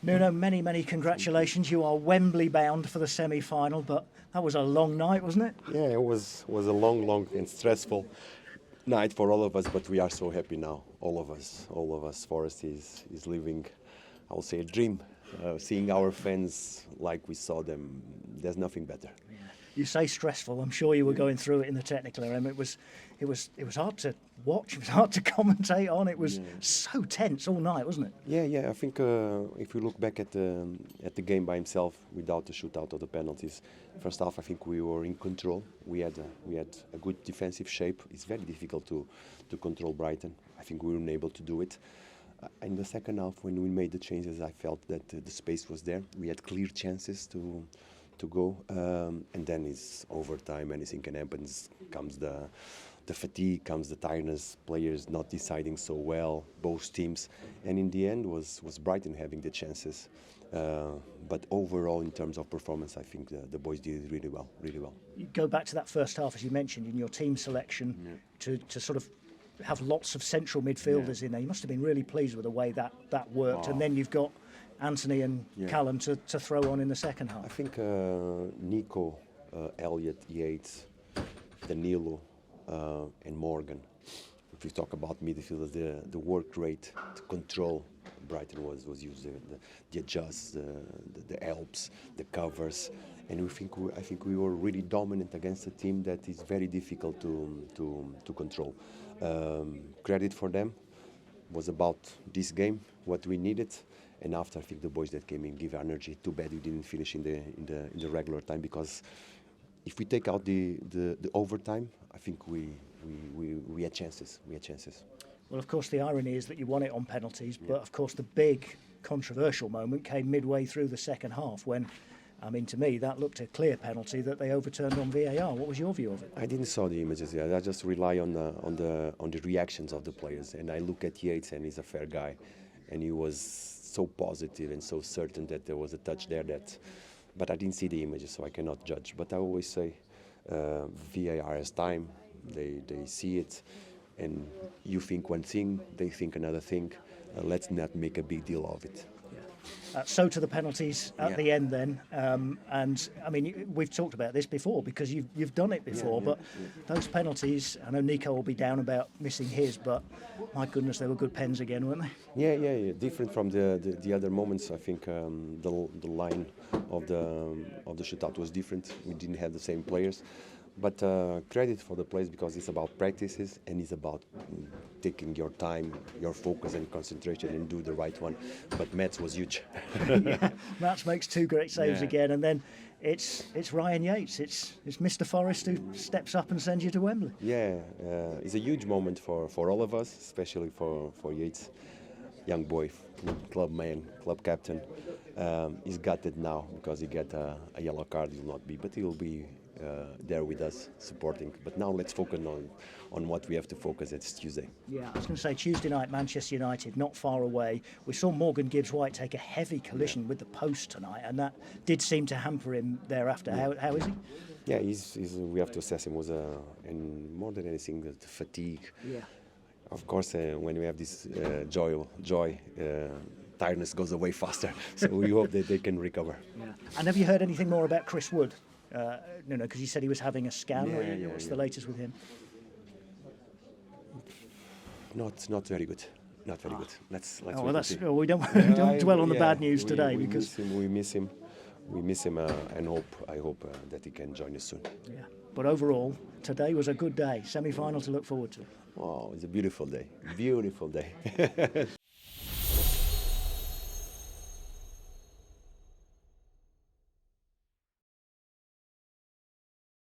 Nuno, many congratulations. You are Wembley bound for the semi-final, but that was a long night, wasn't it? Yeah, it was a long and stressful night for all of us, but we are so happy now. All of us. Forest is living, I will say, a dream. Seeing our fans like we saw them, there's nothing better. Yeah. You say stressful. I'm sure you were going through it in the technical area. It was hard to watch. It was hard to commentate on. It was so tense all night, wasn't it? Yeah. I think if we look back at the game by himself, without the shootout or the penalties, first half I think we were in control. We had a good defensive shape. It's very difficult to control Brighton. I think we were able to do it. In the second half, when we made the changes, I felt that the space was there. We had clear chances to go, and then it's overtime. Anything can happen. Comes the fatigue, comes the tiredness. Players not deciding so well, both teams, and in the end was Brighton having the chances. But overall, in terms of performance, I think the boys did it really well. You go back to that first half, as you mentioned, in your team selection, to sort of have lots of central midfielders in there. You must have been really pleased with the way that worked. And then you've got Anthony and Callum to throw on in the second half. I think Nico, Elliot, Yates, Danilo, and Morgan. If you talk about midfielders, the work rate to control Brighton was used. The adjusts, the helps, the covers, and I think we were really dominant against a team that is very difficult to control. Credit for them. Was about this game, what we needed, and after I think the boys that came in give energy. Too bad we didn't finish in the regular time, because if we take out the overtime, I think we had chances. Well, of course, the irony is that you won it on penalties, but of course the big controversial moment came midway through the second half when, I mean, to me, that looked a clear penalty that they overturned on VAR. What was your view of it? I didn't saw the images yet. I just rely on the reactions of the players, and I look at Yates, and he's a fair guy, and he was so positive and so certain that there was a touch there but I didn't see the images, so I cannot judge. But I always say, VAR has time. They see it, and you think one thing, they think another thing. Let's not make a big deal of it. So to the penalties at the end then, and I mean, we've talked about this before because you've done it before, but those penalties, I know Nico will be down about missing his, but my goodness, they were good pens again, weren't they? Yeah. Different from the other moments. I think the line of the shootout was different. We didn't have the same players. But credit for the players, because it's about practices and it's about taking your time, your focus and concentration and do the right one. But Mats was huge. Mats makes two great saves again, and then it's Ryan Yates, it's Mr. Forest who steps up and sends you to Wembley. Yeah, it's a huge moment for all of us, especially for Yates. Young boy, club man, club captain. He's got it now because he got a yellow card. He will not be, but he will be there with us supporting. But now let's focus on what we have to focus. It's Tuesday. Yeah, I was going to say Tuesday night, Manchester United, not far away. We saw Morgan Gibbs-White take a heavy collision with the post tonight, and that did seem to hamper him thereafter. How is he? Yeah, we have to assess him. And more than anything, the fatigue. Yeah. Of course, when we have this joy, tiredness goes away faster. So we hope that they can recover. Yeah. And have you heard anything more about Chris Wood? Because he said he was having a scan. What's the latest with him? Not very good. Not very good. Let's we don't dwell on the bad news today because we miss him, and I hope that he can join us soon. Yeah. But overall, today was a good day. Semi-final to look forward to. Oh, it's a beautiful day.